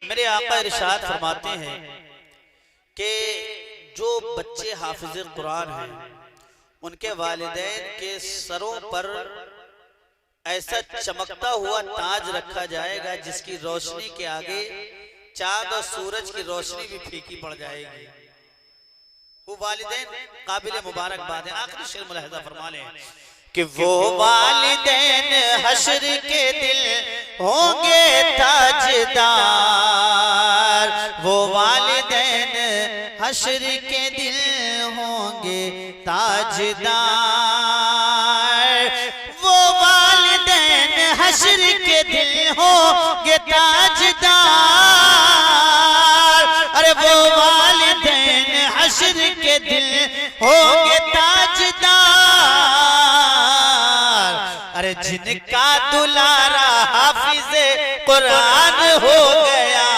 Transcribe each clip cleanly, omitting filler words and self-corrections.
मेरे आका इरशाद फरमाते हैं कि जो बच्चे हाफिज कुरान हैं उनके वालिदैन के सरों पर ऐसा चमकता हुआ ताज रखा जाएगा जिसकी रोशनी के आगे चांद और सूरज की रोशनी भी फीकी पड़ जाएगी। वो वालिदैन काबिल मुबारकबाद है। आखिरी शेर मुलाहिजा फरमा लें कि वो वालिदैन हश्र के दिल होंगे ताजदार, वो वालिदैन हश्र के दिल होंगे ताजदार, वो वालिदैन हश्र के दिल होंगे ताजदार। अरे वो वालिदैन हश्र के दिल होंगे ताजदार। अरे जिनका दुलारा हाफिज़े कुरान हो गया,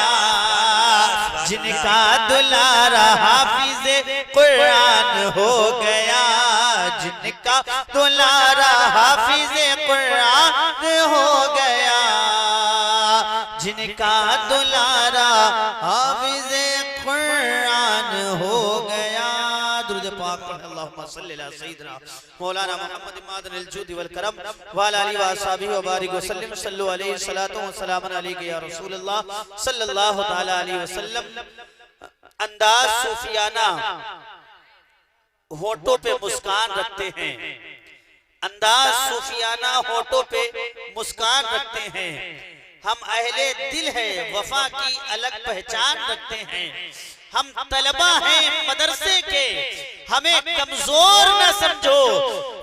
जिनका दुलारा हाफिज़े कुरान हो गया, जिनका दुलारा हाफिज़े कुरान हो गया, जिनका दुलारा हाफिज़े कुरान हो गया। दुरूद पाक पढ़ अल्लाहुम्मा सल्ली अला सय्यिदिना मौलाना मुहम्मद मादनिल जूद वल करम व अला आलिहि व अस्हाबिहि व बारिक व सल्लिम सल्लु अलैहि सलातो व सलामन अलैका या रसूल अल्लाह सल्लल्लाहु तआला अलैहि वसल्लम। अंदाज सूफियाना, होठों पे मुस्कान रखते हैं, अंदाज सूफियाना होठों पे मुस्कान रखते हैं। हम अहले दिल है, वफा की अलग पहचान रखते हैं। हम तलबा हैं मदरसे के, हमें कमजोर न समझो,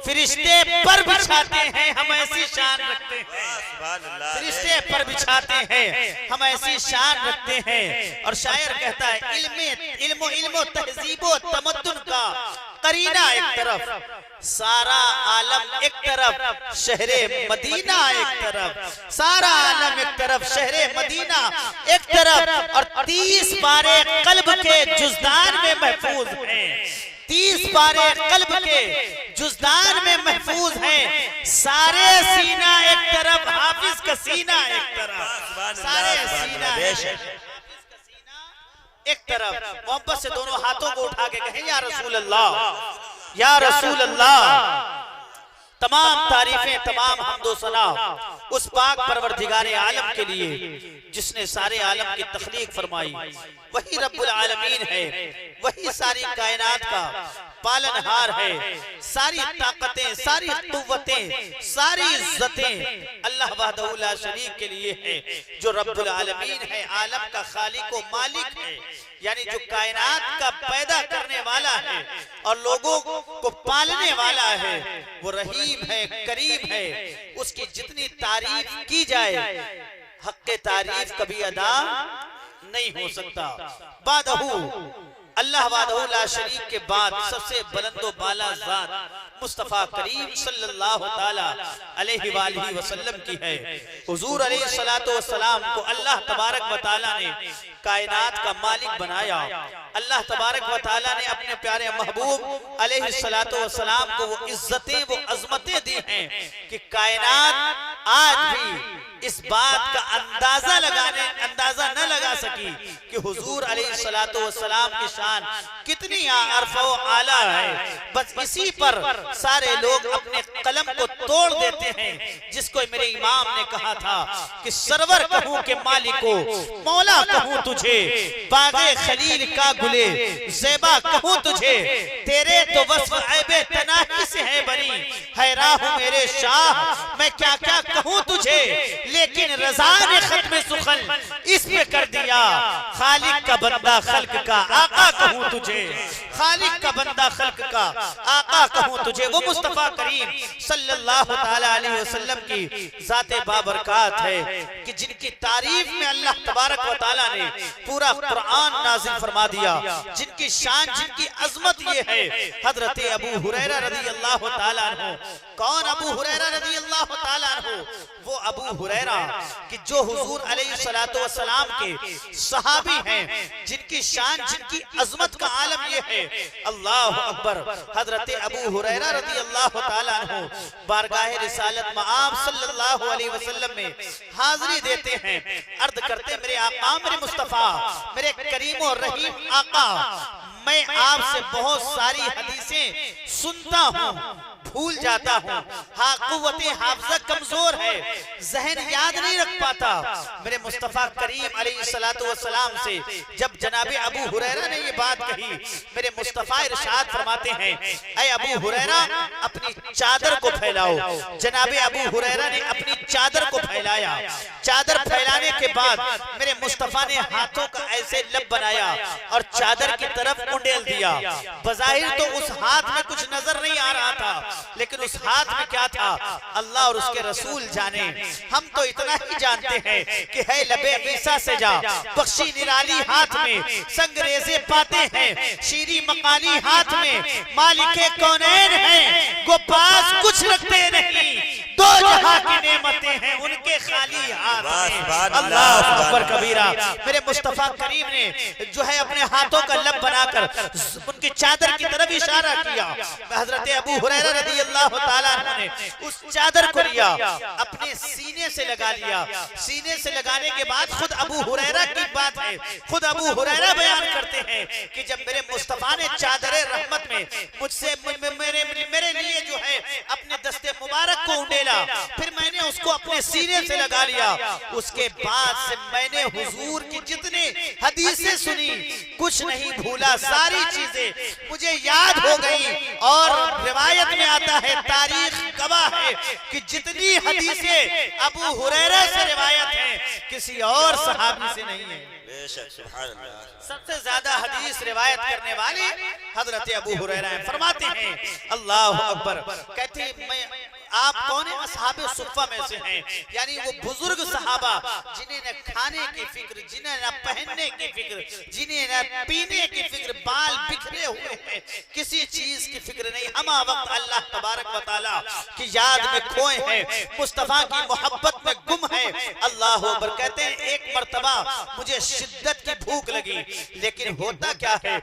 फरिश्ते पर बिछाते हैं हम ऐसी शान रखते हैं, फरिश्ते पर बिछाते हैं हम ऐसी शान रखते हैं। और शायर कहता है इल्मो तहजीबो तमद्दुन का करीना एक तरफ, सारा आलम एक तरफ, शहरे मदीना एक तरफ, सारा आलम एक तरफ, शहरे मदीना एक तरफ। और 30 पारे कल्ब के जुज़दान में महफूज हैं, 30 पारे कल्ब के जुज़दान में महफूज हैं। सारे सीना एक तरफ, हाफिज का सीना एक तरफ, सारे सीना एक तरफ। मोहब्बत से दोनों हाथों को उठा के कहें या रसूल अल्लाह, या रसूल अल्लाह। तमाम तारीफें, तमाम हम्दो सना उस पाक परवरदिगार आलम के लिए जिसने सारे आलम की तख्लीक फरमाई। वही रब्बुल आलमीन है, वही सारी कायनात का पालनहार है। सारी ताकतें, सारी कुव्वतें, सारी इज्जतें अल्लाह वहदहू ला शरीक के लिए है, जो रब्बुल आलमीन है, आलम का खालिक व मालिक है, यानी जो कायनात का पैदा करने वाला है और लोगों को पालने वाला है। वो रहीम है, करीम है। उसकी जितनी तारीफ की जाए हक़ तारीफ कभी अदा नहीं हो सकता। बादहू अल्लाह वादहू ला शरीक के बाद सबसे बुलंदो बाला ज़ात मुस्तफ़ा करीम सल्लल्लाहु ताला अलैहि वालिहि वसल्लम की है। हुजूर अलैहि सलातो वस्सलाम को अल्लाह तबारक व तआला ने कायनात का मालिक बनाया। अल्लाह तबारक व तआला ने अपने प्यारे महबूब अलैहि सलातो वस्सलाम को वो इज्जतें, वो अजमतें दी हैं कि कायनात आज भी इस बात का अंदाजा न लगा सकी कि हुजूर अलैहि सलातो वस्सलाम की शान कितनी अरफ़ा व आला है। बस इसी पर सारे लोग अपने कलम को तोड़ देते हैं, जिसको मेरे इमाम ने कहा था कि सरवर कहूं के मालिको, मौला कहूं तुझे, बागे खलील का गुले ज़ेबा कहूं तुझे, तेरे तो वस्फ़ ऐबे तनाही से है बनी, हैरान हूं मेरे शाह मैं क्या क्या कहूं तुझे। लेकिन रज़ा ने खत्म सुखन इस पे कर दिया, खालिक का बंदा खल्क का आका कहूं तुझे, खालिक का बंदा खल्क का आका कहूं तुझे। वो मुस्तफ़ा करीम सल्लल्लाहु ताला अलैहि वसल्लम की ज़ाते बाबरकात है कि जिनकी तारीफ में अल्लाह तबारक व तआला ने पूरा कुरान नाज़िल फरमा दिया, जिनकी शान, जिनकी अजमत ये है। हजरत अबू हुरैरा रज़ी अल्लाह ताला अन्हु, कौन अबू हुरैरा रज़ी अल्लाह ताला अन्हु? वो अबू हुरैरा कि जो हुजूर अलैहि सलातो वस्सलाम के सहाबी हैं, जिनकी शान, जिनकी अजमत का आलम ये है। अल्लाह अकबर। हजरत अबू हुरैरा रज़ी अल्लाह ताला अन्हु बारगाह रिसालत में आप सल्लल्लाहु अलैहि वसल्लम में हाजिरी देते हैं, अर्ज करते मेरे आका मेरे मुस्तफा, मेरे करीम और रहीम आका, मैं आपसे बहुत सारी हदीसें सुनता हूँ, भूल जाता हूँ। हाँ, कुव्वते हाफ़िज़ा कमजोर है, जहन याद नहीं रख पाता। मेरे मुस्तफ़ा करीम अलैहिस्सलातु वस्सलाम से जब जनाबे अबू हुरैरा ने ये बात कही, मेरे मुस्तफ़ा इरशाद फरमाते हैं, ऐ अबू हुरैरा अपनी चादर को फैलाओ। जनाबे अबू हुरैरा ने अपनी चादर को फैलाया। चादर फैलाने के बाद मेरे मुस्तफ़ा ने हाथों का ऐसे लब बनाया और चादर की तरफ उंडेल दिया। बज़ाहिर तो उस हाथ में कुछ नजर नहीं आ रहा था, लेकिन उस हाथ में क्या था अल्लाह और उसके रसूल जाने। हम तो इतना ही जानते हैं कि है लबे ईसा से जा, बख्शी निराली हाथ में, संगरेज़े पाते हैं, शीरी मकानी हाथ में, मालिके कौनैन हैं, गो पास कुछ रखते नहीं, दो जहां की नेमतें हैं उनके खाली हाथ में। अल्लाह अकबर कबीरा। मेरे मुस्तफा करीम ने जो है अपने हाथों का लब बनाकर उनकी चादर की तरफ इशारा किया। हजरत अबू हुरैरा रज़ियल्लाहु ताला अन्हु ने उस चादर को लिया, अपने सीने से लगा लिया। सीने से लगाने के बाद खुद अबू हुरैरा की बात है, खुद अबू हुरैरा बयान करते हैं कि जब मेरे मुस्तफा ने चादर रहमत में मुझसे मेरे लिए जो है अपने दस्ते मुबारक को उंडेला, फिर मैंने उसको अपने सीने से लगा लिया। उसके बाद से मैंने हुजूर की जितने हदीसें सुनी, कुछ नहीं भूला, सारी चीजें मुझे याद हो गई। और रिवायत में आता है, तारीख गवाह है कि जितनी हदीसें अबू हुरैरा से रिवायत है किसी और सहाबी से नहीं है। बेशक सुभान अल्लाह। सबसे ज्यादा हदीस रिवायत करने वाले हजरत अबू हुरैरा हैं। फरमाते हैं अल्लाह अकबर, कहते हैं मैं आप कौन है? असहाबे सुफ़्फ़ा में से हैं, यानी वो बुजुर्ग सहाबा जिन्हें न खाने की फिक्र, जिन्हें न पहनने की फिक्र, जिन्हें न पीने की फिक्र, बाल बिखरे हुए हैं, किसी चीज की फिक्र नहीं। हम वक्त अल्लाह तबारक व तआला की याद में खोए हैं, मुस्तफा की मोहब्बत में गुम है। अल्लाह अकबर। कहते हैं एक मर्तबा मुझे शिद्दत की भूख लगी, लेकिन होता क्या है,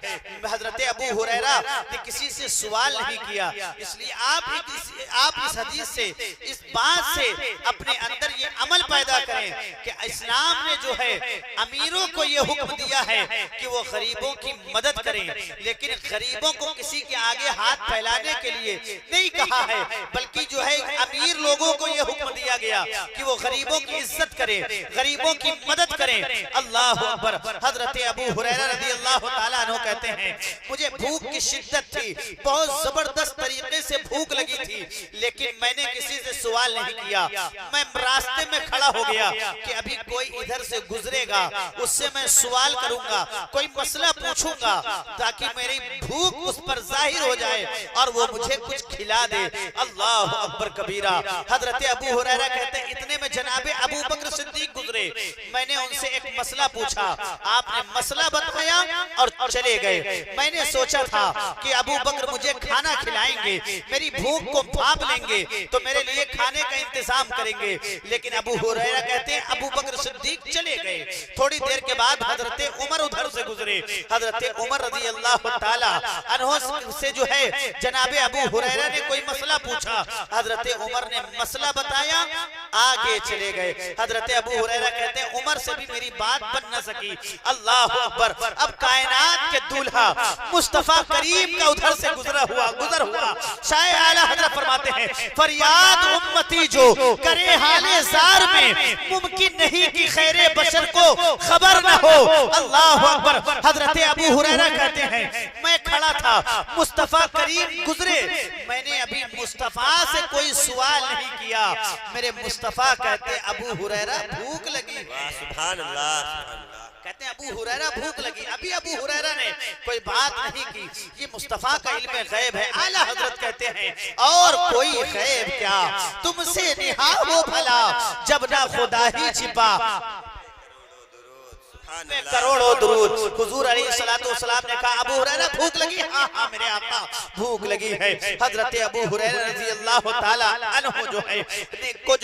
हजरत अबू हुरैरा ने किसी से सवाल नहीं किया, इसलिए आप इस हदीस से, इस बात से अपने अंदर ये अमल पैदा करें कि इस्लाम ने जो है अमीरों को ये हुक्म दिया है कि वो गरीबों की मदद करें, लेकिन गरीबों को किसी के आगे हाथ फैलाने के लिए नहीं कहा है, बल्कि जो है अमीर लोगों को ये हुक्म दिया गया कि वो गरीबों की इज्जत करें, गरीबों की मदद करें। अल्लाह अकबर। हजरत अबू हुरैरा रज़ियल्लाहु ताला अन्हु कहते हैं मुझे भूख की शिद्दत थी, बहुत जबरदस्त तरीके से भूख लगी थी, लेकिन मैंने किसी से सवाल नहीं किया। मैं रास्ते में खड़ा हो गया कि अभी कोई इधर से गुजरेगा, उससे मैं सवाल करूंगा, कोई मसला पूछूंगा, ताकि मेरी भूख उस पर जाहिर हो जाए और वो मुझे कुछ खिला दे। अल्लाह अकबर कबीरा। हजरत अबू हुरैरा कहते हैं इतने में जनाबे अबू बकर सिद्दीक गुजरे, मैंने उनसे एक मसला पूछा, आपने मसला बताया और चले गए। मैंने सोचा था कि अबू बकर मुझे खाना खिलाएंगे, मेरी भूख को भाप लेंगे तो मेरे लिए खाने का इंतजाम करेंगे, लेकिन अबू हुरैरा कहते हैं अबू बकर सिद्दीक चले गए। थोड़ी देर के बाद हजरत उमर उधर से गुजरे। हजरत उमर रज़ियल्लाहु ताला अन्हु से जो है जनाबे अबू हुरैरा ने कोई मसला पूछा, हजरत उमर ने मसला बताया, आगे चले गए। हजरत अबू हुरैरा कहते हैं उमर से भी मेरी बात बन न सकी। अल्लाह अकबर। अब कायनात के दूल्हा मुस्तफा करीम का उधर से गुजर हुआ। शायद आला हजरत फरमाते हैं फरियाद उम्मती जो करे हाले ज़ार में, मुमकिन नहीं कि खैरे बशर को खबर न हो। अल्लाह अकबर। हजरत अबू हुरैरा कहते हैं मैं खड़ा था, मुस्तफा करीम गुजरे, मैंने अभी मुस्तफा से कोई सवाल नहीं किया, मेरे मुस्तफा कहते अबू हुरैरा भूख लगी। सुभान अल्लाह। कहते हैं अबू हुरैरा भूख लगी, अभी अबू हुरैरा ने कोई बात नहीं की। ये मुस्तफा का इल्म गैब है। आला हजरत कहते हैं और कोई गैब क्या, तुमसे निहा वो भला जब ना खुदा ही छिपा। करोड़ों दुरूद। हुजूर अलैहिस्सलातु वस्सलाम ने कहा अबू हुरैरा भूख लगी? हाँ हाँ मेरे आका भूख लगी है। हजरत अबू हुरैरा रज़ियल्लाहु ताला अन्हु जो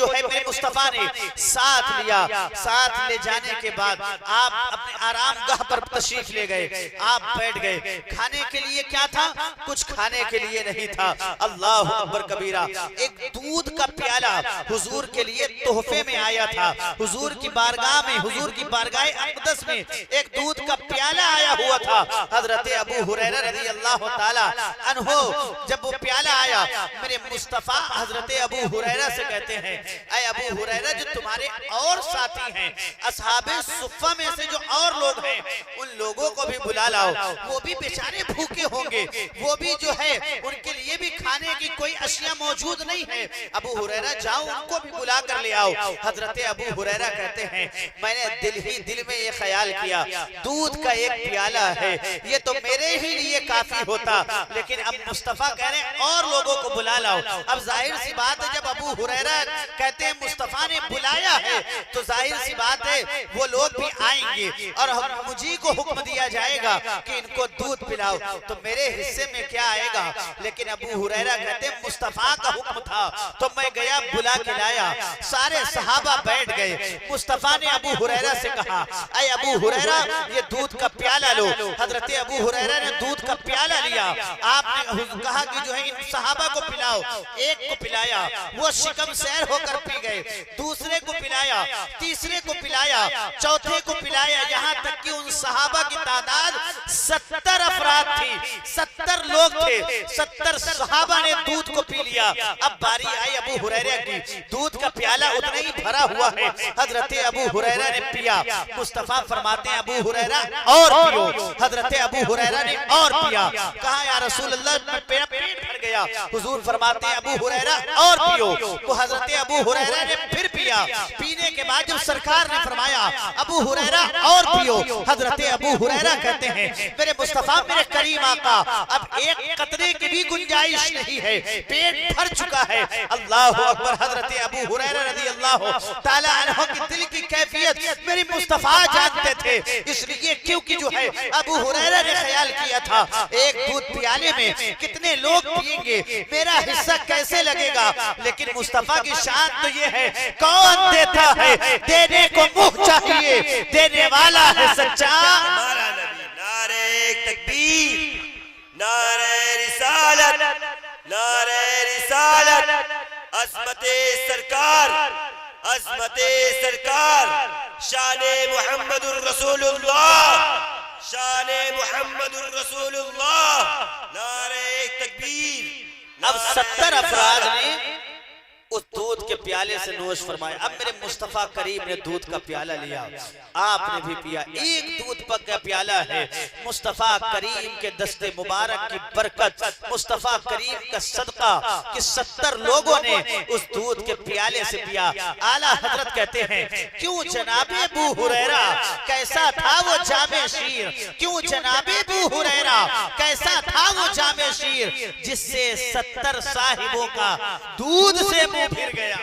है मेरे मुस्तफा ने साथ लिया। साथ ले जाने के बाद आप अपने आराम गाह पर तशरीफ ले गए, आप बैठ गए। खाने के लिए क्या था? कुछ खाने के लिए नहीं था। अल्लाह अकबर कबीरा। एक दूध का प्याला हुजूर के लिए तोहफे में आया था। हुजूर की बारगाह में, हुजूर की बारगाह मकदस में एक दूध का प्याला आया हुआ था। हजरत अबू हुरैरा रज़ी अल्लाह ताला अन्हो जब वो प्याला आया, मेरे मुस्तफा हजरत अबू हुरैरा से कहते हैं, ऐ अबू हुरैरा, जो तुम्हारे और साथी हैं असहाबे सुफ़्फ़ा में से जो और लोग हैं, उन लोगों को भी बुला लाओ, वो भी बेचारे भूखे होंगे, वो भी जो है उनके लिए भी खाने की कोई अशिया मौजूद नहीं है। अबू हुरैरा जाओ, उनको भी बुला कर ले आओ। हजरत अबू हुरैरा कहते हैं, मैंने दिल में ये ख्याल किया, दूध का एक प्याला है, ये तो मेरे ही लिए काफी होता, लेकिन अब मुस्तफा कह रहे हैं और लोगों को बुला लाओ। अब जाहिर सी बात है, जब अबू हुरैरा कहते हैं मुस्तफा ने बुलाया है, तो जाहिर सी बात है वो लोग भी आएंगे और मुझे को हुक्म दिया जाएगा कि इनको दूध पिलाओ, तो मेरे हिस्से में क्या आएगा। लेकिन अबू हुरैरा कहते हैं मुस्तफा का हुक्म था, तो मैं गया, बुला के लाया, सारे सहाबा बैठ गए। मुस्तफा ने अबू हुरैरा से कहा, ऐ अबू हुरैरा, ये दूध का प्याला लो। हजरत अबू हुरैरा ने दूध का प्याला लिया, आपने कहा कि जो है इन सहाबा को पिलाओ। एक को पिलाया, वो शिकम सैर होकर पी गए, दूसरे को पिलाया, तीसरे को पिलाया, चौथे को पिलाया, यहाँ तक कि उन सहाबा की तादाद 70 अफराद थी, 70 लोग थे, 70 सहाबा ने दूध को पी लिया। अब बारी आई अबू हुरैरा की, दूध का प्याला उतना ही भरा हुआ है, हजरत अबू हुरैरा ने पिया। मुस्तफा फरमाते हैं, अबू हुरैरा और पियो। हजरत अबू हुरैरा ने और पिया, कहा या रसूल अल्लाह, मेरा पेट भर गया। हुजूर फरमाते हैं, अबू हुरैरा और पियो। तो हजरत अबू हुरैरा ने फिर पिया। पीने के बाद जब सरकार ने फरमाया, अबू हुरैरा और पियो, हजरत अबू हुरैरा कहते हैं, मेरे मुस्तफा, मेरे करीम आका, अब एक कतरे की भी गुंजाइश नहीं है, पेट भर चुका है। अल्लाह अकबर। हजरत अबू हुरैरा रज़ी अल्लाह ताला अन्हु की दिल की कैफियत मेरे मुस्तफा जानते थे, इसलिए क्योंकि जो है अबू हुरैरा ने ख्याल किया था, एक दूध प्याले में कितने लोग पिएंगे, मेरा हिस्सा कैसे लगेगा। लेकिन मुस्तफा की शान तो ये है, कौन देता है, देने को मुंह चाहिए, देने वाला है सच्चा। नारे तकबीर, नारे रिसालत, नारे रिसालत, अज़मते सरकार, अज़मते सरकार, शाने मुहम्मदुर रसूलुल्लाह, शाने मुहम्मदुर रसूलुल्लाह, नारे तकबीर। अब 70 अफराद ने उस दूध के प्याले से नोश फरमाया। अब मेरे मुस्तफा करीम ने दूध का प्याला लिया, आपने भी पिया। एक दूध पक का प्याला है, मुस्तफा करीम के दस्ते मुबारक की बरकत, मुस्तफा करीम का सदका कि 70 लोगों ने उस दूध के प्याले से पिया। आला हजरत कहते हैं, क्यों जनाबे अबू हुरैरा, कैसा था वो जामे शीर, क्यों जनाबे अबू हुरैरा, कैसा था वो जामे शीर, जिससे 70 साहिबों का दूध से फिर गया।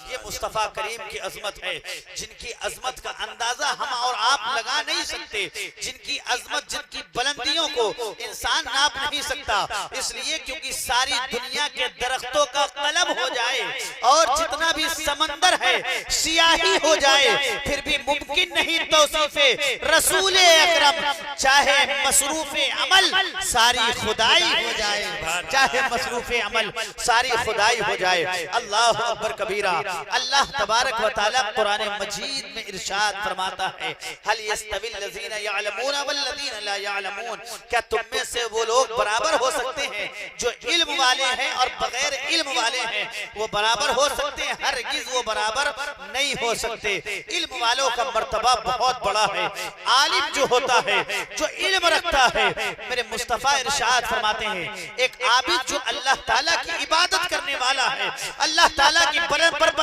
ये मुस्तफा करीम की अजमत है, जिनकी अजमत का अंदाजा हम और आप लगा नहीं सकते, जिनकी अजमत, जिनकी बुलंदियों को इंसान नाप नहीं सकता। इसलिए क्योंकि सारी दुनिया के दरख्तों का कलम हो जाए और जितना भी समंदर है सियाही हो जाए, फिर भी मुमकिन नहीं तौसीफे रसूल अकरम, चाहे मसरूफे अमल सारी खुदाई हो जाए, चाहे मसरूफे अमल सारी खुदाई हो जाए। अल्लाह अकबर कबीरा। अल्लाह तबारक व तआला कुरान मजीद में इरशाद फरमाता है, हल यस्तविल लज़ीना यअलमून वल्लज़ीना ला यअलमून, क्या तुम में से वो लोग बराबर हो सकते हैं जो इल्म वाले हैं और बगैर इल्म वाले हैं? वो बराबर हो सकते हैं? हरगिज़ वो बराबर नहीं हो सकते। इल्म वालों का मर्तबा बहुत बड़ा है। आलिम जो होता है, जो इल्म रखता है, मेरे मुस्तफा इरशाद फरमाते हैं, एक आबिद जो अल्लाह ताला की इबादत करने वाला है, अल्लाह ताला की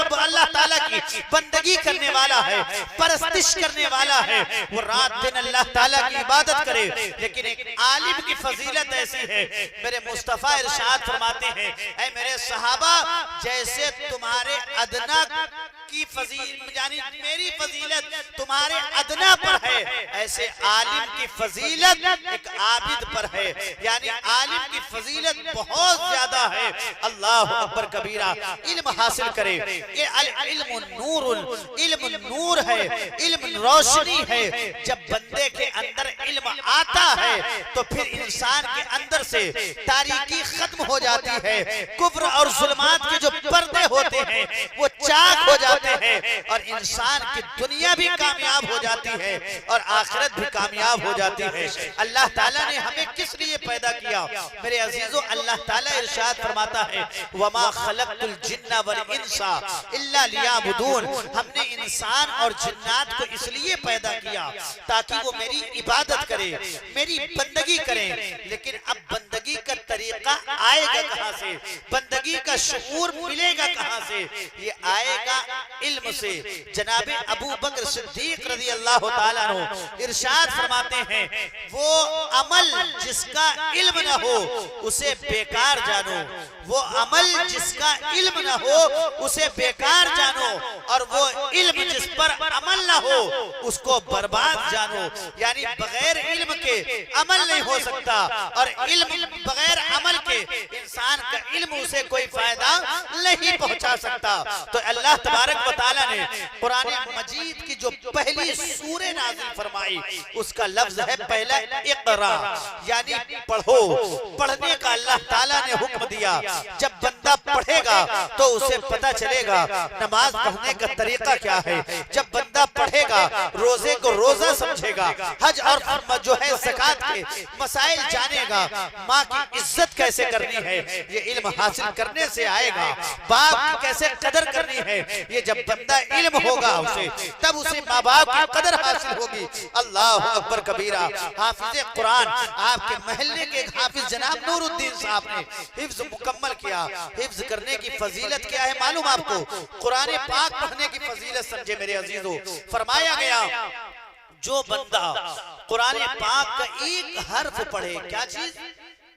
अल्लाह ताला की बंदगी करने वाला है, परस्तिश करने वाला है, वो रात दिन अल्लाह ताला की इबादत करे। लेकिन एक आलिम की फजीलत ऐसी है, मेरे मुस्तफा इरशाद फरमाते हैं, ऐ मेरे सहाबा, जैसे तुम्हारे अदना की फजीलत, यानी मेरी फजीलत तुम्हारे अदना पर है, ऐसे आलिम की फजीलत एक आबिद पर है, यानी आलिम की फजीलत बहुत ज्यादा है। अल्लाह अकबर कबीरा। इल्म हासिल करे, ये इल्म नूरुल, इल्म नूर है, इल्म रोशनी है। जब बंदे के अंदर इल्म आता है तो फिर इंसान के अंदर से तारीकी खत्म हो जाती है, कुफ्र और जुल्मात के जो पर्दे होते हैं वो चाक हो जाते हैं और इंसान की दुनिया भी कामयाब हो जाती है और आखिरत भी कामयाब हो जाती है। अल्लाह ताला ने हमें किस लिए पैदा किया मेरे अजीजों? अल्लाह ताला इरशाद फरमाता है वमा खलक़तुल जिन्ना वल इंसा इल्ला लियाबुदून। हमने इंसान और जिन्नात को इसलिए पैदा किया ताकि वो मेरी इबादत करे, मेरी बंदगी करें। लेकिन अब बंदगी का तरीका आएगा कहां से? बंदगी का शऊर मिलेगा कहां से? ये आएगा इल्म से। जनाब अबू बकर सिद्दीक रज़ी अल्लाह ताला अन्हु इरशाद फरमाते हैं वो अमल जिसका इल्म न हो उसे बेकार जानो, वो अमल जिसका इल्म न हो उसे बेकार जानो, और वो इल्म जिस पर अमल न हो उसको बर्बाद जानो। यानी बगैर इल्म के अमल नहीं हो सकता और इल्म बगैर अमल के इंसान का इल्म उसे कोई फायदा नहीं पहुंचा सकता। तो अल्लाह तबारक व तआला ने कुरान मजीद की जो पहली सूरह नाज़िल फरमाई उसका लफ्ज है पहला इक़रा, यानी पढ़ो। पढ़ने का अल्लाह ताला ने हुक्म दिया। जब बंदा पढ़ेगा तो उसे पता चलेगा नमाज पढ़ने का तरीका क्या है। जब बंदा पढ़ेगा रोजे को रोजा समझेगा, हज और जो है ज़कात के मसाइल जानेगा, माँ की इज्जत कैसे करनी है ये इल्म हासिल करने से आएगा। बाप की कैसे कदर करनी है ये जब बंदा इल्म होगा उसे, तब उसे माँ बाप की कदर हासिल होगी। अल्लाह अकबर कबीरा। हाफिज कुरान आपके महल्ले के हाफिज जनाब नूरुद्दीन साहब ने हिफ्ज मुकम्मल किया। हिफ्ज करने की फजीलत क्या है मालूम आपको? कुरान पाक पढ़ने की फजीलत समझे मेरे अजीजों। फरमाया गया जो बंदा कुरान पाक का एक हर्फ पढ़े, क्या चीज?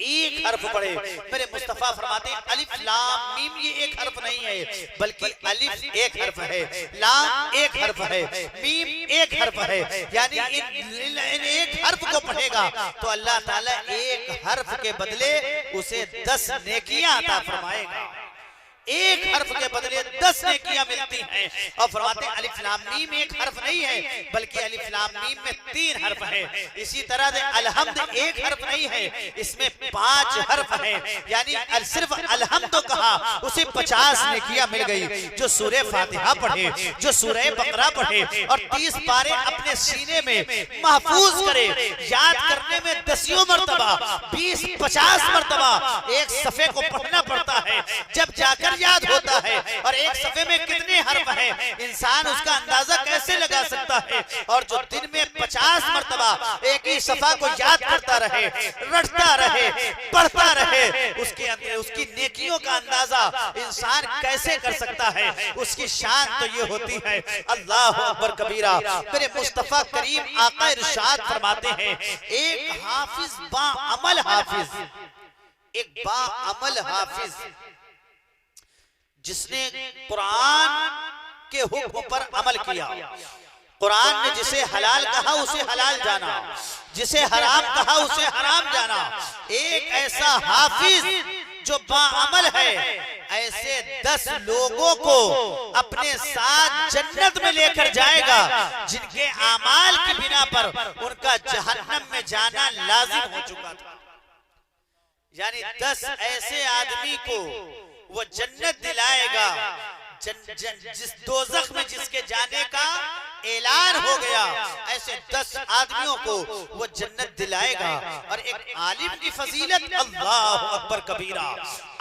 एक हर्फ पढ़े। मेरे मुस्तफा फरमाते हैं अलिफ लाम मीम ये एक हर्फ नहीं है बल्कि अलिफ एक हर्फ है, लाम एक हर्फ है, मीम एक हर्फ है। यानी इन एक हर्फ को पढ़ेगा तो अल्लाह ताला एक हर्फ के बदले उसे 10 नेकियां अता फरमाएगा। एक हर्फ के बदले 10 नेकियां मिलती हैं। और फरमाते हैं अलिफ लाम मीम एक हर्फ नहीं है बल्कि अलिफ लाम मीम में 3 हर्फ है। इसी तरह से अलहम्द एक हर्फ नहीं है, इसमें 5 हर्फ है। यानी सिर्फ अलहम्द तो कहा उसे 50 नेकियां मिल गई। जो सूरह फातिहा पढ़े, जो सूरह बकरा पढ़े और 30 पारे अपने सीने में महफूज करे, याद करने में 10 मरतबा 20-50 मरतबा एक सफ़े को पढ़ना पड़ता है जब जाकर याद होता है। और एक सफ़े में कितने हर्फ हैं इंसान उसका अंदाजा कैसे लगा सकता है। और जो दिन में 50 मरतबा एक ही सफ़ा को याद करता रहे, रटता रहे, पढ़ता रहे, उसकी नेकियों का अंदाजा इंसान कैसे कर सकता है। उसकी शान तो ये होती है अल्लाह अकबर कबीरा। मेरे मुस्तफा करीम आका इरशाद फरमाते हैं एक हाफिज बा अमल हाफिज, एक बा अमल हाफिज जिसने कुरान के हुक्म पर अमल किया। कुरान ने जिसे हलाल कहा उसे हलाल जाना, जिसे हराम कहा उसे हराम जाना। एक ऐसा हाफिज जो बाअमल है, ऐसे 10 लोगों को अपने साथ जन्नत में लेकर जाएगा जिनके आमाल की बिना पर उनका जहन्नम में जाना लाजिम हो चुका था। यानी 10 ऐसे आदमी को वो जन्नत दिलाएगा जिस दोज़ख में जिसके जाने का ऐलान हो गया, ऐसे 10 आदमियों को वो जन्नत दिलाएगा। और एक आलिम की फजीलत अल्लाह अकबर कबीरा।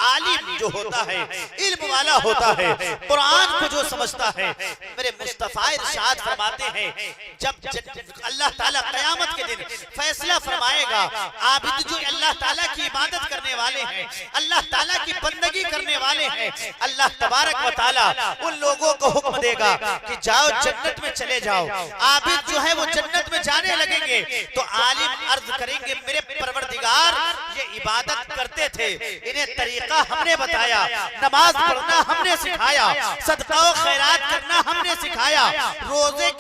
आलिम जो होता है इल्म वाला होता है, कुरान को जो समझता है। मेरे मुस्तफा इरशाद फरमाते हैं जब अल्लाह ताला क़यामत के दिन फैसला फरमाएगा, आबिद जो अल्लाह ताला की इबादत करने वाले हैं, अल्लाह ताला की बंदगी करने वाले हैं, अल्लाह तबारक व तआला उन लोगों को हुक्म देगा कि जाओ जन्नत में चले जाओ। आबिद जो है वो जन्नत में जाने लगेंगे तो आलिम अर्ज करेंगे मेरे परवरदिगार ये इबादत करते थे, इन्हें तरीका हमने बताया, नमाज पढ़ना हमने सिखाया, सदका और खैरात करना हमने सिखाया, रोजे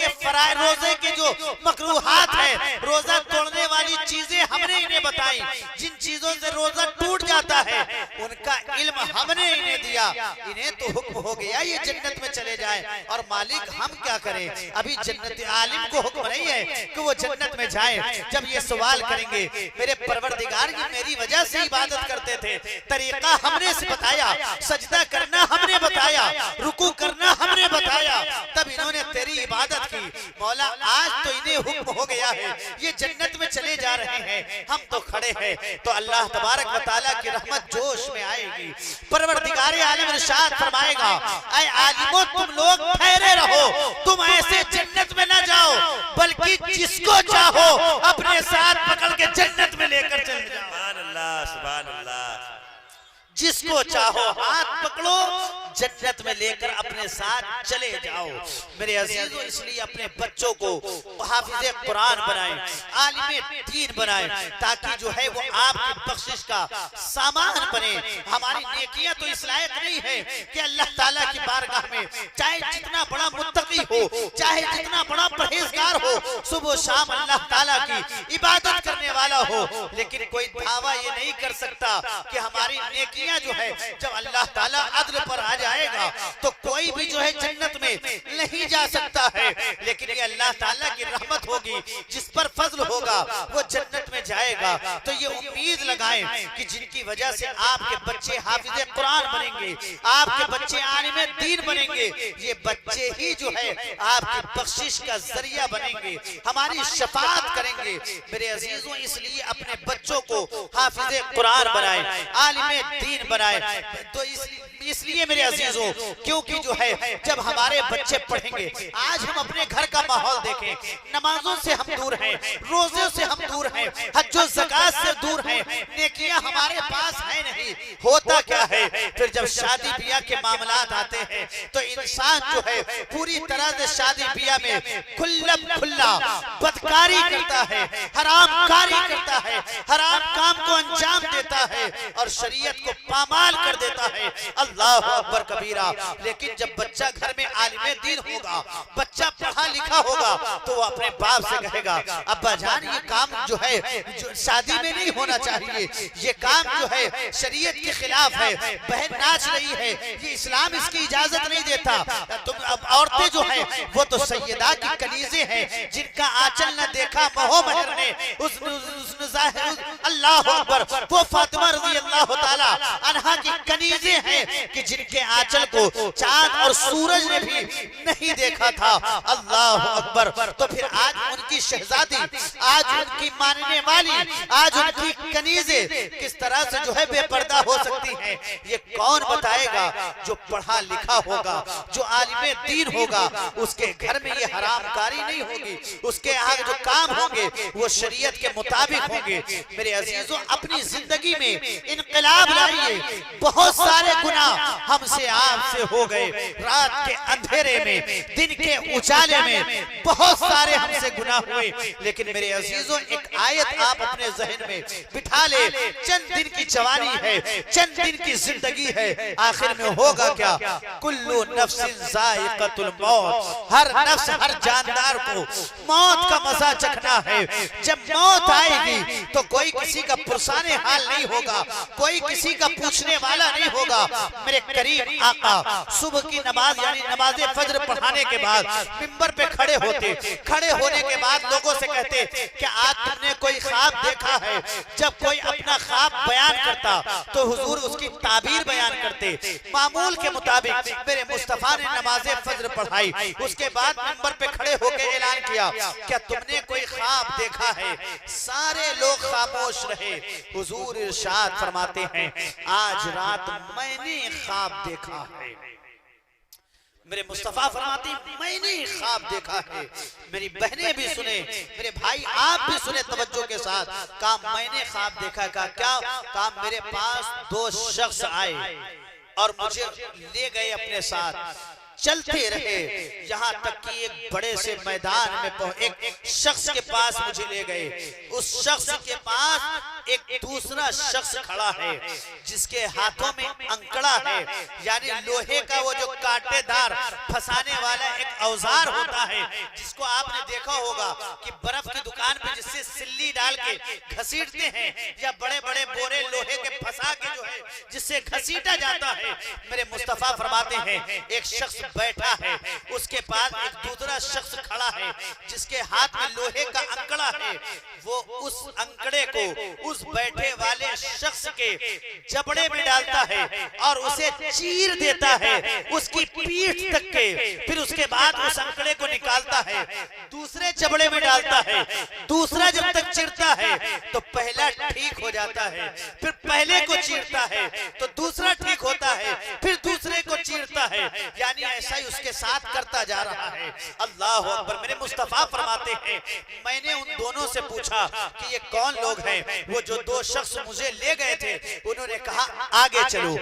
के जो मकरूहात है, रोजा तोड़ने वाली चीजें हमने इन्हें बताई, जिन चीजों से रोजा टूट जाता है उनका इल्म हमने इन्हें दिया। इन्हें तो हुक्म हुक्म हो गया ये जन्नत में चले जाए, और मालिक हम क्या करें? अभी जन्नत आलिम को हुक्म नहीं है कि वो जन्नत में जाए। जब ये सवाल करेंगे मेरे परवरदिगार की मेरी वजह से इबादत करते थे, तरीका हमने से बताया, सजदा करना हमने बताया, रुकू करना हमने बताया, तब इन्होंने तेरी इबादत की। मौला आज तो इन्हें हुक्म हो गया है ये जन्नत में चले जा रहे हैं, हम तो खड़े हैं। तो अल्लाह तबारक व तआला की रहमत जोश में आएगी। परवरदिगार आलम इरशाद फरमाएगा, ऐ आलिमो तुम लोग ठहरे रहो, तुम ऐसे जन्नत में न जाओ, बल्कि जिसको चाहो अपने साथ पकड़ के जन्नत में लेकर चले जाओ। सुभान अल्लाह, सुभान अल्लाह। जिसको चाहो हाथ पकड़ो, जन्नत में लेकर अपने साथ चले जाओ। मेरे अजीजों, इसलिए अपने बच्चों को हाफिज़े कुरान बनाएं, आलिमे दीन बनाएं, ताकि जो है वो आपकी बख्शिश का सामान बने। हमारी नेकियां तो इस लायक नहीं है कि अल्लाह ताला की बारगाह में चाहे जितना बड़ा मुत्तकी हो, चाहे जितना बड़ा परहेजगार हो, सुबह शाम अल्लाह ताला की इबादत करने वाला हो, लेकिन कोई दावा ये नहीं कर सकता कि हमारी नेकियां जो है जब अल्लाह ताला अदल पर आ जाएगा तो कोई भी जो है जन्नत में नहीं जा सकता है। लेकिन ये अल्लाह ताला की रहमत होगी, जिस पर फजल होगा वो जन्नत में जाएगा। तो ये उम्मीद लगाएं कि जिनकी वजह से आपके बच्चे हाफिज़े कुरान बनेंगे, आपके बच्चे आलिमे दीन बनेंगे, ये बच्चे ही जो है आपकी बख्शिश का जरिया बनेंगे, हमारी शफाअत करेंगे। मेरे अजीजों, इसलिए अपने बच्चों को हाफिज़े कुरान बनाएं, आलिमे दीन बनाए। तो इसलिए मेरे अजीजों, क्योंकि जो है जब हमारे बच्चे पढ़ेंगे, आज हम अपने घर का माहौल देखें, नमाजों से हम दूर हैं, रोजे से हम दूर हैं, हज और ज़कात से दूर हैं, नेकियां हमारे पास है नहीं। होता क्या है फिर जब शादी ब्याह के मामलात आते हैं तो इंसान जो है पूरी तरह से शादी ब्याह में खुल्ला बदकारी करता है, हराम कारी करता है, हराम काम को अंजाम देता है और शरीयत को पामाल कर देता है। अल्लाह अकबर कबीरा। लेकिन जब बच्चा घर में आलिमे दीन होगा, बच्चा पढ़ा लिखा होगा, तो वो अपने बाप से कहेगा, अब्बा जान ये काम जो है जो शादी में नहीं होना चाहिए, ये काम जो है शरीयत के खिलाफ है, बहन नाच रही है, ये इस्लाम इसकी इजाजत नहीं देता। तुम अब औरतें जो है वो तो सैयदा की कनीज़ें हैं, जिनका आंचल न देखा महो महर ने, अल्लाह अकबर, वो फातिमा रज़ी अल्लाह ताला अन्हा की कनीज़ें हैं कि जिनके आंचल को चांद और सूरज ने भी नहीं देखा था। अल्लाह अकबर। तो फिर आज उनकी शहजादी, आज उनकी मानने वाली, आज उनकी कनीज़ें किस तरह से जो है बेपर्दा हो सकती हैं, ये कौन बताएगा? जो पढ़ा लिखा होगा, जो आलिमे दीन होगा, उसके घर में ये हरामकारी नहीं होगी, उसके आगे जो काम होंगे वो शरीयत के मुताबिक होंगे। मेरे अजीजों, अपनी जिंदगी में इनकलाब लाइए। बहुत सारे गुनाह हमसे आपसे हो गए, रात के अंधेरे में, दिन के उजाले में बहुत सारे हमसे गुनाह हुए, लेकिन मेरे अजीजों एक आयत आप अपने जहन में बिठा ले, चंद दिन की जवानी है, चंद दिन की जिंदगी है, आखिर में होगा क्या? कुल्लू नफ्सिन ज़ाइक़तुल मौत, हर नफ्स, हर जानदार को मौत का मजा चखना है। जब मौत आएगी तो कोई किसी का पुरसाने हाल नहीं होगा, कोई किसी का पूछने वाला नहीं होगा। मेरे करीम आका सुबह की नमाज यानी नमाज फज्र पढ़ाने के बाद मिंबर पे खड़े होते, खड़े होने के बाद लोगों से कहते कि आज तुमने कोई ख्वाब देखा है? जब कोई अपना ख्वाब बयान करता तो हुजूर उसकी ताबीर बयान करते, मामूल के मुताबिक। मेरे मुस्तफा ने नमाज फज्र पढ़ाई, उसके बाद मिंबर पे खड़े होकर ऐलान किया, क्या तुमने कोई ख्वाब देखा है? सारे लोग खामोश रहे। हुजूर इरशाद फरमाते हैं, आज रात मैंने ख्वाब देखा है। मेरे मुस्तफा फरमाती, मैंने ख्वाब देखा है। मेरी बहनें भी सुने, मेरे भाई आप भी सुने तवज्जो के साथ। कहा मैंने ख्वाब देखा। कहा क्या? कहा मेरे पास दो शख्स आए और मुझे ले गए अपने साथ, चलते रहे यहाँ तक कि एक बड़े से मैदान में एक शख्स के पास मुझे ले गए। उस शख्स के पास एक दूसरा शख्स खड़ा है जिसके हाथों में अंकड़ा है, यानी लोहे का वो जो कांटेदार फंसाने वाला एक औजार होता है, जिसको आपने देखा होगा कि बर्फ की दुकान पे जिससे सिल्ली डाल के घसीटते हैं, या बड़े बड़े बोरे लोहे के फंसा के जो है जिससे घसीटा जाता है। मेरे मुस्तफा फरमाते हैं एक शख्स बैठा है, उसके पास एक दूसरा शख्स खड़ा है जिसके हाथ में लोहे का अंकड़ा है। वो उस अंकड़े को उस बैठे वाले शख्स के जबड़े में डालता है और उसे चीर देता है उसकी पीठ तक के। फिर उसके बाद उस अंकड़े को निकालता है, दूसरे जबड़े में डालता है। दूसरा जब तक चिरता है तो पहला ठीक हो जाता है, फिर पहले को चीरता है तो दूसरा ठीक होता है, फिर दूसरे को चीरता है। यानी ऐसा ही उसके साथ करता जा रहा है। अल्लाह अकबर। मेरे मुस्तफा फरमाते हैं मैंने उन दोनों से पूछा कि ये कौन लोग हैं। वो जो दो शख्स मुझे ले गए थे उन्होंने कहा आगे चलो।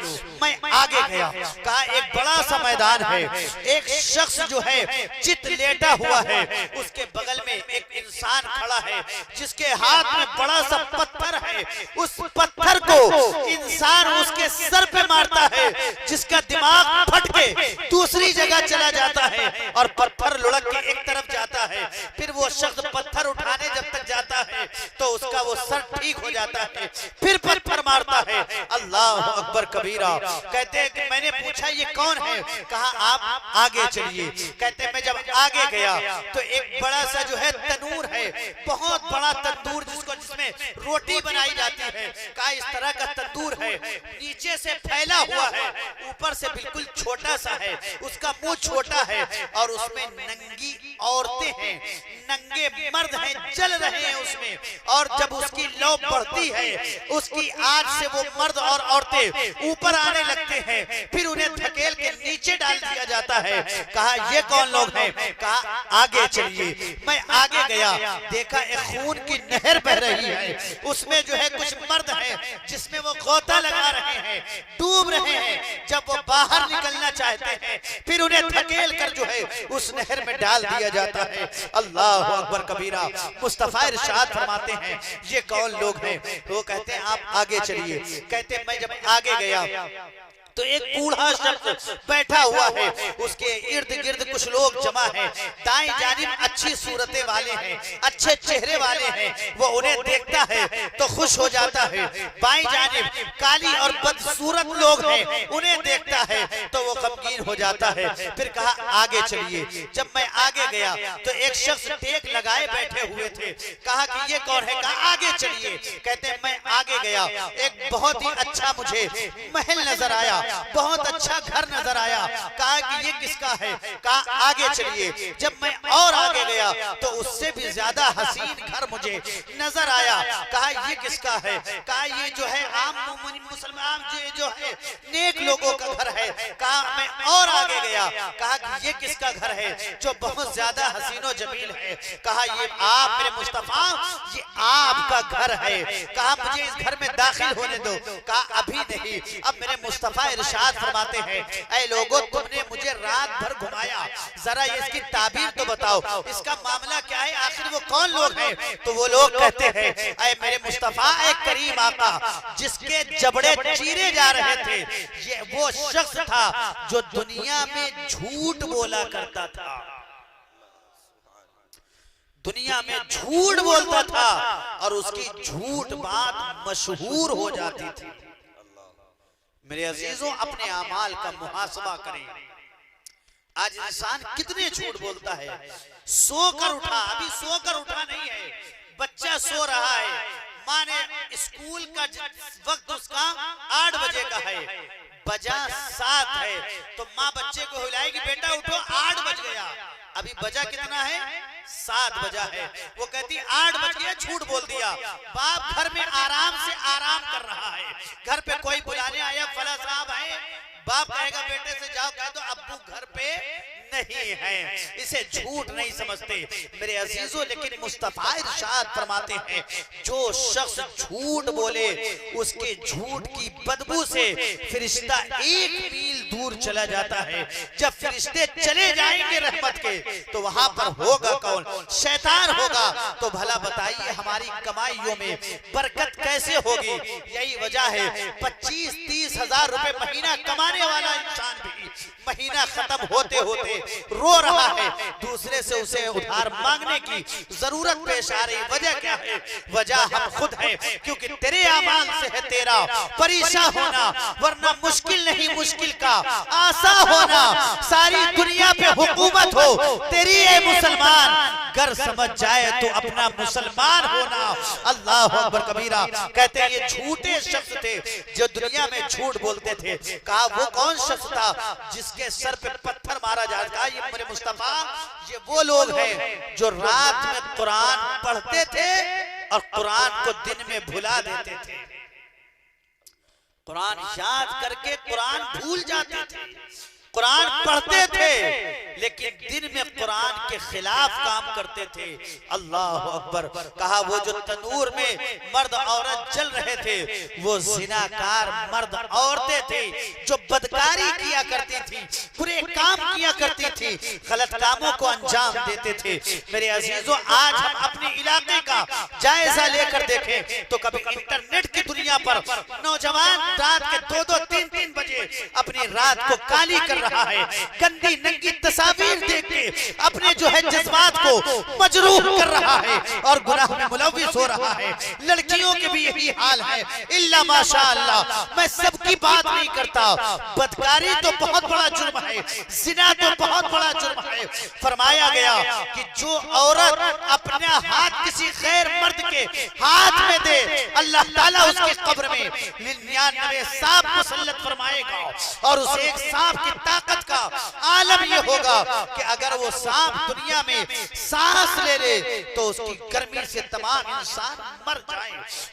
मैं आगे गया, कहा एक बड़ा सा मैदान है, एक शख्स जो है चित लेटा हुआ है, उसके बगल में एक इंसान खड़ा है जिसके हाथ में बड़ा सा पत्थर है। उस पत्थर को इंसान उसके सर पे मारता है, जिसका दिमाग फट के दूसरी जगह चला जाता है और पत्थर लुढ़क के एक तरफ जाता है। फिर वो शख्स पत्थर उठाने जब तक जाता है तो उसका वो सर ठीक हो जाता है, फिर पत्थर मारता है। अल्लाह अकबर कबीरा। कहते हैं कि मैंने पूछा ये कौन है, कहा आप आगे चलिए। कहते हैं मैं जब आगे गया तो एक बड़ा सा जो है तनूर है, बहुत बड़ा तंदूर जिसमें रोटी बनाई जाती है, कहा इस तरह का तंदूर है, नीचे से फैला हुआ है, ऊपर से बिल्कुल छोटा सा है, उसका मुंह छोटा है और उसमें नंगी औरतें हैं, नंगे मर्द हैं, जल रहे हैं उसमें। और जब उसकी लौ बढ़ती है उसकी आग से वो मर्द और औरतें ऊपर आने लगते हैं, फिर उन्हें धकेल के नीचे डाल दिया जाता है। कहा ये कौन लोग हैं, कहा आगे चलिए। मैं आगे गया, देखा एक खून की नहर बह रही है, उसमें जो है कुछ मर्द हैं जिसमें वो गोता लगा रहे हैं, डूब रहे हैं। जब वो बाहर निकलना चाहते हैं फिर उन्हें धकेल कर जो है उस नहर में डाल दिया जाता है। अल्लाह अकबर कबीरा। मुस्तफा इरशाद फरमाते हैं ये कौन लोग हैं, वो कहते हैं आप आगे चलिए। कहते हैं मैं जब आगे गया तो एक बूढ़ा शख्स बैठा हुआ है, उसके इर्द गिर्द कुछ लोग जमा हैं। दाएं जानिब अच्छी सूरतें वाले हैं, अच्छे चेहरे वाले हैं, वो उन्हें देखता है तो खुश हो जाता है। बाएं जानिब काली और बदसूरत लोग हैं, उन्हें देखता है तो वो गमगीन हो जाता है। फिर कहा आगे चलिए। जब मैं आगे गया तो एक शख्स टेक लगाए बैठे हुए थे, कहा कि ये कौन है, कहा आगे चलिए। कहते हैं मैं आगे गया, एक बहुत ही अच्छा मुझे महल नजर आया, बहुत अच्छा घर नजर आया। कहा कि ये किसका है, कहा आगे चलिए। जब मैं और आगे गया तो उससे भी ज्यादा हसीन घर मुझे नजर आया। कहा ये किसका है, कहा ये जो है आम मुसलमान जो है नेक लोगों का घर है। कहा मैं और आगे गया, कहा कि ये किसका घर है जो बहुत ज्यादा हसीनो जमील है। कहा ये आप मेरे मुस्तफा, ये आपका घर है। कहा मुझे इस घर में दाखिल होने दो। कहा अभी नहीं। अब मेरे मुस्तफा इरशाद फरमाते हैं ऐ लोगों तुमने मुझे रात भर घुमाया, जरा इसकी ताबीर तो बताओ, इसका मामला क्या है, आखिर वो कौन लोग हैं। तो वो लोग कहते हैं ऐ मेरे मुस्तफा ऐ करीम आका, जिसके जबड़े चीरे जा रहे थे ये वो शख्स था जो दुनिया में झूठ बोला करता था, दुनिया में झूठ बोलता था और उसकी झूठ बात मशहूर हो जाती थी। मेरे अजीजों अपने अमाल का मुहासबा करें। आज इंसान कितने झूठ बोलता है। सोकर उठा, अभी सोकर उठा नहीं है, बच्चा सो रहा है, माँ ने स्कूल का वक्त उसका 8 बजे का है, बजा 7 है तो माँ बच्चे को हिलाएगी बेटा उठो 8 बज गया। अभी बजा कितना है, 7 बजा है। वो कहती 8 बज गया, झूठ बोल दिया। बाप घर में आराम से आराम कर रहा है, घर पे कोई बुलाने आया, फला साहब आए, बाप कहेगा बेटे से जाओ, कह दो अब्बू घर पे नहीं है। इसे झूठ नहीं समझते मेरे अजीजों, लेकिन मुस्तफा इरशाद फरमाते हैं जो शख्स झूठ बोले उसके झूठ की बदबू से फरिश्ता 1 मील दूर चला जाता है। जब फरिश्ते चले जाएंगे रहमत के तो वहां पर होगा कौन? शैतान होगा। तो भला बताइए हमारी कमाइयों में बरकत कैसे होगी? यही वजह है 25-30 हजार रुपए महीना कमाने वाला इंसान भी महीना खत्म होते होते रो रहा है, दूसरे से उसे उधार मांगने की जरूरत पेश आ रही। वजह क्या है? वजह हम खुद है, क्योंकि तेरे आमाल से है तेरा परेशान होना, वरना मुश्किल नहीं मुश्किल का आसा होना। सारी दुनिया पे हुकूमत हो तेरी है मुसलमान, गर समझ जाए तो अपना मुसलमान होना। अल्लाह अकबर कबीरा। कहते हैं ये झूठे शख्स थे जो दुनिया में झूठ बोलते थे। कहा वो कौन शख्स था जिसके सर पे पत्थर मारा जाता? कहा ये मेरे मुस्तफा, ये वो लोग हैं जो रात में कुरान पढ़ते थे और कुरान को दिन में भुला देते थे। कुरान याद करके कुरान भूल जाते थे, कुरान पढ़ते थे लेकिन दिन में कुरान के खिलाफ काम करते थे। अल्लाह अकबर। कहा वो जो तंदूर में मर्द औरत जल रहे थे वो जिनाकार मर्द औरतें थे जो बदकारी किया करती थी, बुरे काम किया करती थी, गलत कामों को अंजाम देते थे। मेरे अजीजों, आज हम अपने इलाके का जायजा लेकर देखें तो कभी इंटरनेट की दुनिया पर नौजवान रात के 2-2, 3-3 बजे अपनी रात को काली कर रहा है, गंदी नंगी तस्वीर देख के अपने जो है जज्बात को मजरूह कर रहा है और गुनाह में मुलव्विस हो रहा है। लड़कियों के भी यही हाल है, इल्ला माशाअल्लाह। मैं सबकी बात नहीं करता, बदकारी तो बहुत बड़ा जुर्म है, जिना तो बहुत बड़ा जुर्म है। फरमाया गया कि जो औरत अपना हाथ किसी गैर मर्द के हाथ में दे, अल्लाह ताला उसके कब्र में 99 सांप मुसल्लत फरमाएगा और उस एक सांप की ताकत का आलम यह होगा कि अगर वो सांप दुनिया में सांस ले ले तो उसकी गर्मी से तमाम इंसान मर जाए।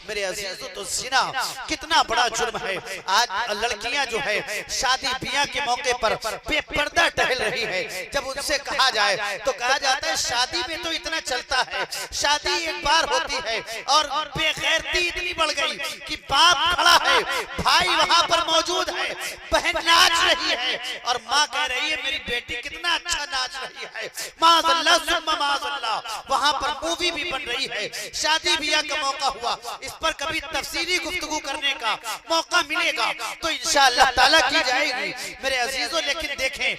मेरे अजीजों, तो जिना कितना बड़ा जुर्म है। आज लड़कियां जो है शादी ब्याह के मौके पर बेपर्दा टहल रही है। जब उनसे कहा जाए तो कहा जाता है शादी में तो इतना चलता है, शादी एक बार होती है और बेगैरती इतनी बढ़ गई कि बाप खड़ा है, भाई वहां पर मौजूद है, बहन नाच रही है और माँ कह रही है मेरी बेटी कितना अच्छा नाच रही है, माज़अल्लाह सुम्मा माज़अल्लाह। वहां पर मूवी भी बन रही है, शादी ब्याह का मौका हुआ, इस पर कभी तफसीली गुफ्तगू करने का मौका मिलेगा तो इंशाअल्लाह ताला की जाएगी। मेरे अजीजों, लेकिन देखें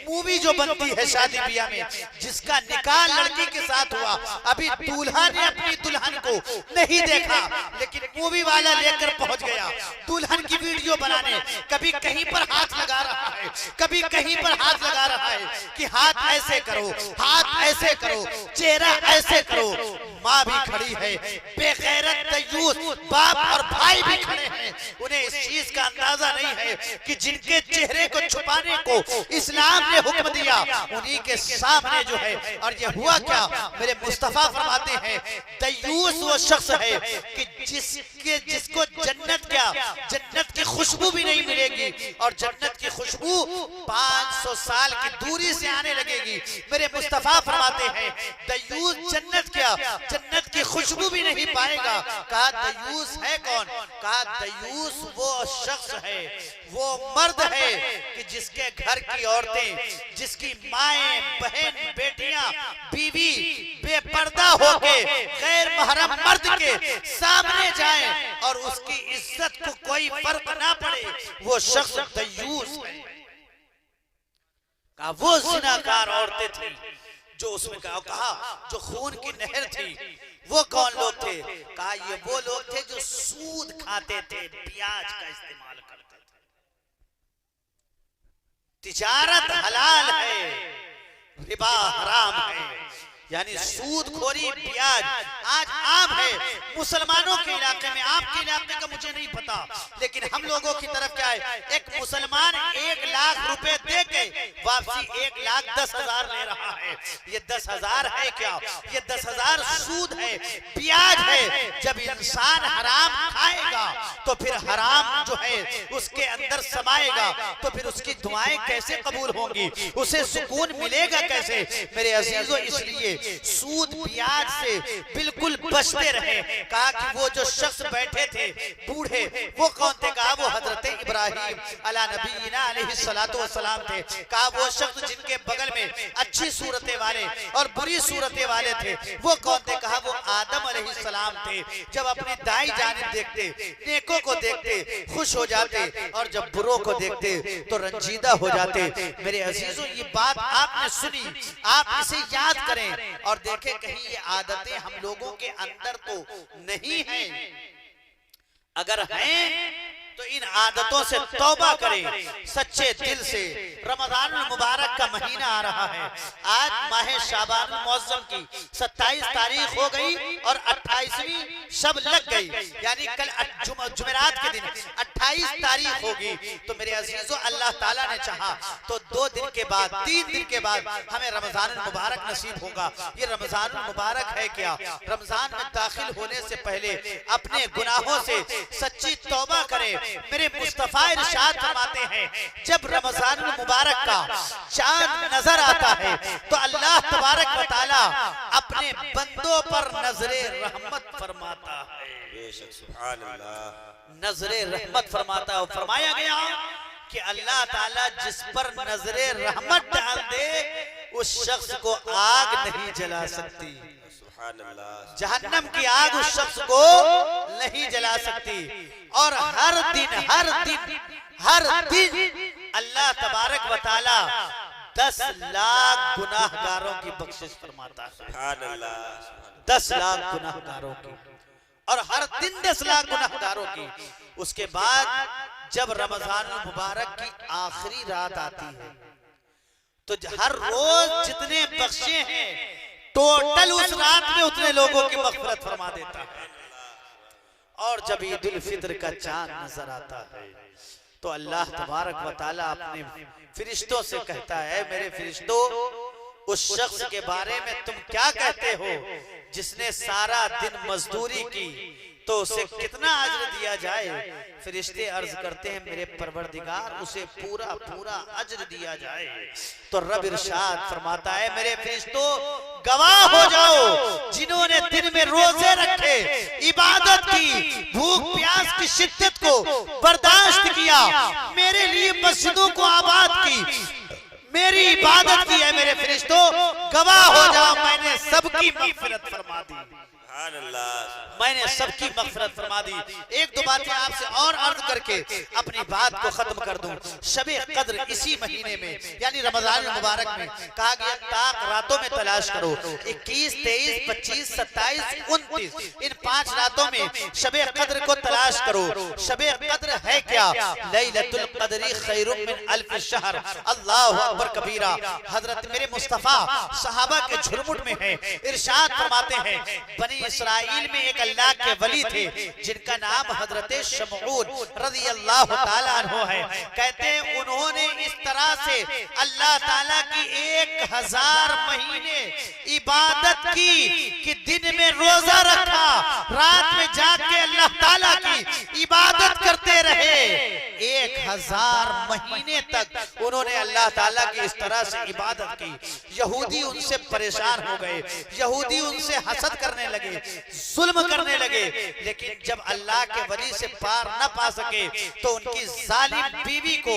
मूवी जो बनती है शादी ब्याह में, जिसका निकाह लड़की के साथ हुआ, अभी दूल्हा ने अपनी दुल्हन को नहीं देखा लेकिन मूवी वाला लेकर पहुंच गया दुल्हन की वीडियो बनाने। कभी कहीं पर हाथ लगा रहा है, कभी कहीं पर हाथ लगा रहा है कि हाथ ऐसे करो, हाथ ऐसे करो, चेहरा ऐसे करो। माँ भी खड़ी है, बेगैरत दयूस बाप और भाई भी खड़े हैं। उन्हें इस चीज का अंदाजा नहीं है कि जिनके चेहरे को छुपाने को इस्लाम ने हुक्म दिया उन्हीं के सामने जो है। और ये हुआ क्या? मेरे मुस्तफा फरमाते हैं दयूस वो शख्स है कि जिसको जन्नत की खुशबू भी नहीं मिलेगी और जन्नत की खुशबू 500 साल की दूरी से आने लगेगी। मेरे मुस्तफा फरमाते हैं दयूस जन्नत की खुशबू भी नहीं पाएगा। कहा दयूस है कौन? कहा दयूस वो शख्स है, वो मर्द है कि जिसके घर की औरतें, जिसकी माएं, बहन, बेटियां, बीवी बेपर्दा होके गैर महरम मर्द के सामने जाए और उसकी इज्जत को कोई फर्क ना पड़े, वो शख्स दयूस है। कहा वो जिनाकार औरतें थी जो उसमें कहा जो खून की नहर थी, वो कौन लोग थे? कहा ये वो लोग थे जो सूद खाते थे, प्याज का इस्तेमाल करते थे। तिजारत हलाल है, रिबा हराम है, यानी सूदखोरी, प्याज आज आम है मुसलमानों के इलाके में। आपके इलाके का मुझे नहीं पता, लेकिन हम लोगों की तरफ क्या है, एक मुसलमान 1 लाख रुपए दे के वापसी 1,10,000 ले रहा है। ये 10,000 है क्या? ये 10,000 सूद है, प्याज है। जब इंसान हराम खाएगा तो फिर हराम जो है उसके अंदर समाएगा तो फिर उसकी दुआएं कैसे कबूल होंगी, उसे सुकून मिलेगा कैसे? मेरे अजीजों, इसलिए सूद प्याज से बिल्कुल बचते रहे। कहा कि वो जो शख्स बैठे थे बूढ़े, वो कौन थे? कहा वो हजरत इब्राहिम अला नबीना अलैहिस्सलातु वस्सलाम थे। कहा वो शख्स जिनके बगल में अच्छी सूरतें वाले और बुरी सूरतें वाले थे, वो कौन थे? कहा वो आदम अलैहिस्सलाम थे। जब अपने दाई जानिब देखते, नेकों को देखते खुश हो जाते, और जब बुरों को देखते तो रंजीदा हो जाते। मेरे अजीजों, ये बात आपने सुनी, आप इसे याद करें और देखें कहीं ये आदतें हम लोगों के अंदर तो नहीं हैं। अगर हैं तो इन आदतों से तौबा करें सच्चे दिल से। रमजान मुबारक का महीना आ रहा है। आज माह शाबान मुअज्जम की 27 तारीख हो गई और 28वीं शब लग गई, यानी कल जुमेरात के दिन 28 तारीख होगी। तो मेरे अजीजों, अल्लाह ताला ने चाहा तो 2 दिन के बाद, 3 दिन के बाद हमें रमजान मुबारक नसीब होगा। ये रमजान मुबारक है क्या? रमजान में दाखिल होने से पहले अपने गुनाहों से सच्ची तौबा करें। मेरे मुस्तफा इरशाद फरमाते हैं, जब रमजान मुबारक का चांद नजर आता है तो अल्लाह तबारक व तआला अपने बंदों पर नजरे रहमत फरमाता है। बेशक सुभान अल्लाह, नजरे रहमत फरमाता है। फरमाया गया कि अल्लाह ताला जिस पर नजरे रहमत डाल दे उस शख्स को आग नहीं जला सकती। जहन्नम की आग उस शख्स को नहीं जला सकती। और हर दिन अल्लाह तबारक व तआला 10 लाख गुनाहगारों की बख्शिश फरमाता है। 10 लाख गुनाहगारों की, और हर दिन 10 लाख गुनाहगारों की। उसके बाद जब रमजान मुबारक की आखिरी रात आती है तो हर रोज जितने बख्शे हैं टोटल उस रात में उतने लोगों की मग़फ़िरत फरमा देता है। और जब ईद उल फित्र का चांद नजर आता है तो अल्लाह तबारक व तआला अपने फरिश्तों से कहता है, मेरे फरिश्तों, उस शख्स के बारे में तुम क्या कहते हो जिसने सारा दिन मजदूरी की, तो उसे कितना अज्र दिया जाए? फरिश्ते अर्ज करते हैं, मेरे परवरदिगार, उसे पूरा पूरा अज्र दिया जाए। तो रब इरशाद फरमाता है, मेरे फरिश्तों, गवाह हो जाओ जिन्होंने दिन में रोजे रखे, इबादत की, भूख प्यास की शिद्दत को बर्दाश्त किया, मेरे लिए मस्जिदों को आबाद की, मेरी इबादत की है। मेरे फरिश्तों, गवाह हो जाओ, मैंने सबकी मग़फ़िरत फरमा दी, मैंने सबकी मग़फ़िरत फरमा दी। एक दो बातें आपसे और अर्ज करके अपनी बात को खत्म कर दूं। शबे कद्र इसी महीने में यानी रमजान मुबारक में कहा गया, ताक रातों में तलाश करो। 21, 23, 25, 27, 29 इन 5 रातों में शबे कद्र को तलाश करो। शबे कद्र है क्या? लैलतुल क़द्री खैरुम मिन अल्फ शहर। अल्लाहु अकबर कबीरा। हजरत मेरे मुस्तफा सहाबा के झुरमुट में है, इरशाद फरमाते हैं, बनी इस्राइल में एक अल्लाह के वली थे जिनका नाम हजरत शमऊन रज़ी अल्लाह ताला अन्हु है। कहते हैं उन्होंने इस तरह से अल्लाह ताला की 1000 महीने इबादत की कि दिन में रोजा रखा, रात में जाग के अल्लाह ताला की इबादत करते रहे। 1000 महीने तक उन्होंने अल्लाह ताला की इस तरह से इबादत की। यहूदी उनसे परेशान हो गए, यहूदी उनसे हसद करने लगे, जुल्म करने लगे, लेकिन जब अल्लाह के वली से पार न पा सके तो उनकी जालिम बीवी को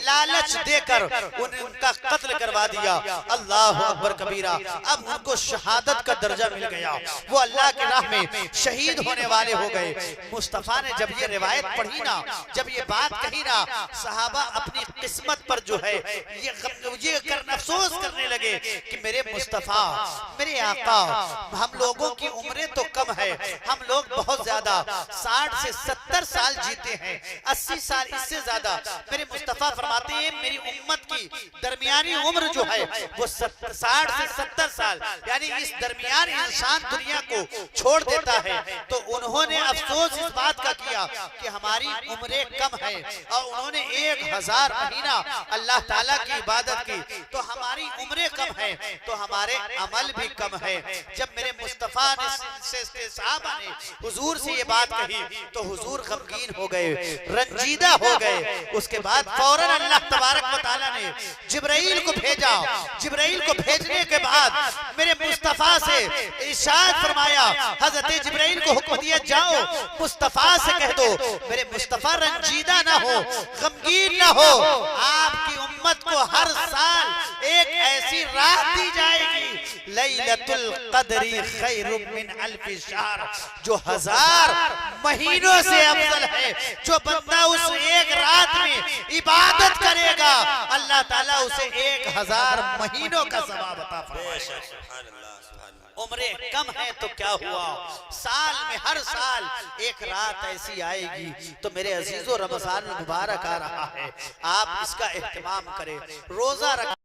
लालच देकर उनका कत्ल करवा दिया। अल्लाह अकबर कबीरा। अब उनको शहादत का दर्जा मिल गया, वो अल्लाह के राह में शहीद होने वाले हो गए। मुस्तफा ने जब ये रिवायत पढ़ी ना, जब ये बात कही ना, सहाबा अपनी किस्मत पर जो है ये अफसोस करने लगे कि मेरे मुस्तफा, मेरे आका, हम लोगों की उम्रें तो कम है, हम लोग बहुत ज्यादा 60 से 70 साल जीते हैं, 80 साल इससे ज्यादा। मेरे मुस्तफा फरमाते हैं मेरी उम्मत की दरमियानी उम्र जो है वो 60 से 70 साल, यानी इस दरमियान इंसान दुनिया को छोड़ देता है। तो उन्होंने उन्होंने अफसोस इस बात का किया कि हमारी उम्रें कम है और उन्होंने 1000 महीना अल्लाह ताला की इबादत की, तो हमारी उम्रें कम है तो हमारे अमल भी कम है। जब मेरे मुस्तफा ने साहबा ने हुजूर से ये बात कही तो हुजूर गमगीन हो गए, रंजीदा हो गए। उसके बाद फौरन अल्लाह तबारक व तआला ने जिब्राइल को भेजा। जिब्राइल को भेजने के बाद मेरे मुस्तफा से इरशाद फरमाया, हजरत जिब्राइल को हुक्म दिया, जाओ मुस्तफा से कह दो मेरे मुस्तफा रंजीदा ना हो, गमगीन ना हो। आपकी उम्मत को हर साल एक ऐसी रात दी जाएगी, लैलतुल क़द्री खैरुम मिन अल्फि शहर, जो 1000 महीनों से अफजल है। जो बंदा उस एक रात में इबादत करेगा अल्लाह ताला उसे 1000 महीनों का सवाब अता फरमाएगा। उम्रें कम है तो क्या हुआ, साल में हर साल एक रात ऐसी आएगी। तो मेरे अजीजों, रमजान मुबारक आ रहा है, आप इसका एहतमाम करें, रोजा रखें।